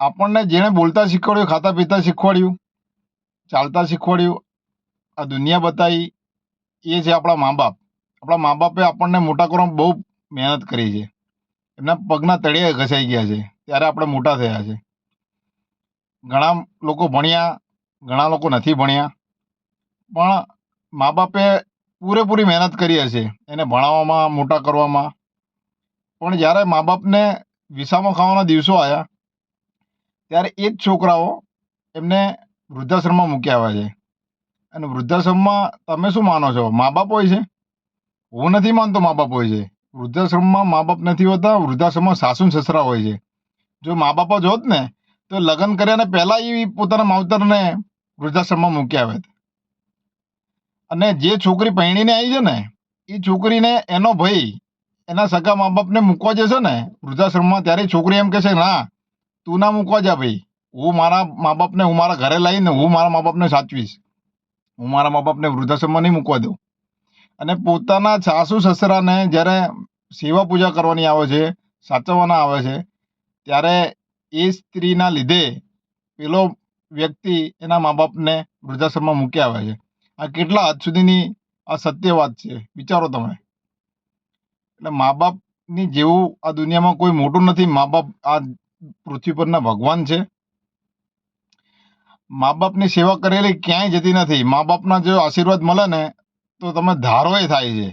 આપણને જેણે બોલતા શીખવાડ્યું, ખાતા પીતા શીખવાડ્યું, ચાલતા શીખવાડ્યું, આ દુનિયા બતાવી, એ છે આપણા મા બાપ. આપણા મા બાપે આપણને મોટા કરવામાં બહુ મહેનત કરી છે. એમના પગના તળિયે ઘસાઈ ગયા છે, ત્યારે આપણે મોટા થયા છે. ઘણા લોકો ભણ્યા, ઘણા લોકો નથી ભણ્યા, પણ મા બાપે પૂરેપૂરી મહેનત કરી હશે એને ભણાવવામાં, મોટા કરવામાં. પણ જ્યારે મા બાપને વિસામો ખાવાના દિવસો આવ્યા, ત્યારે એ જ છોકરાઓ એમને વૃદ્ધાશ્રમમાં મૂકી આવ્યા છે. અને વૃદ્ધાશ્રમમાં તમે શું માનો છો, મા બાપ હોય છે? હું નથી માનતો મા બાપ હોય છે. વૃદ્ધાશ્રમમાં મા બાપ નથી હોતા, વૃદ્ધાશ્રમમાં સાસુ ને સસરા હોય છે. જો મા બાપ જ હોત ને તો લગ્ન કર્યાને પહેલા એ પોતાના માવતરને વૃદ્ધાશ્રમમાં મૂકી આવે. અને જે છોકરી પરણીને આવી છે ને, એ છોકરીને એનો ભાઈ એના સગા મા બાપને મૂકવા જશે ને વૃદ્ધાશ્રમમાં, ત્યારે છોકરી એમ કહેશે, ના તું ના મૂકવા જા ભાઈ, હું મારા મા બાપને હું મારા ઘરે લાવીને હું મારા મા બાપને સાચવીશ, હું મારા મા બાપને વૃદ્ધાશ્રમમાં નહીં મૂકવા દઉં. અને પોતાના સાસુ સસરાને જ્યારે સેવા પૂજા કરવાની આવે છે, સાચવવાના આવે છે, ત્યારે એ સ્ત્રીના લીધે પેલો વ્યક્તિ એના મા બાપને વૃદ્ધાશ્રમમાં મૂકી આવે છે. આ કેટલા હદ સુધીની આ સત્ય વાત છે, વિચારો તમે. એટલે મા બાપની જેવું આ દુનિયામાં કોઈ મોટું નથી. મા બાપ આ પૃથ્વી પરના ભગવાન છે. મા બાપની સેવા કરેલી ક્યાંય જતી નથી. મા બાપના જો આશીર્વાદ મળે ને તો તમે ધારો એ થાય છે.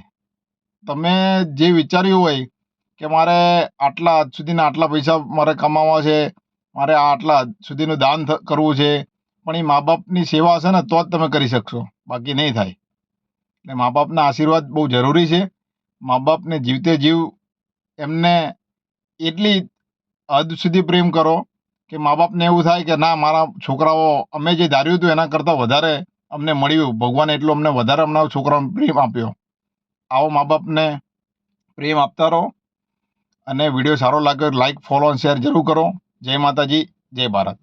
તમે જે વિચાર્યું હોય કે મારે આટલા હદ સુધીના આટલા પૈસા મારે કમાવા છે, મારે આટલા હદ સુધીનું દાન કરવું છે, પણ એ મા બાપની સેવા હશે ને તો જ તમે કરી શકશો, બાકી નહીં થાય. એટલે મા બાપના આશીર્વાદ બહુ જરૂરી છે. મા બાપને જીવતે જીવ એમને એટલી હદ સુધી પ્રેમ કરો કે મા બાપને એવું થાય કે ના, મારા છોકરાઓ અમે જે ધાર્યું હતું એના કરતાં વધારે અમને મળ્યું, ભગવાને એટલો અમને વધારે અમના છોકરાઓને પ્રેમ આપ્યો. આવો મા બાપને પ્રેમ આપતા રહો. અને વિડીયો સારો લાગ્યો લાઈક, ફોલો અને શેર જરૂર કરો. જય માતાજી, જય ભારત.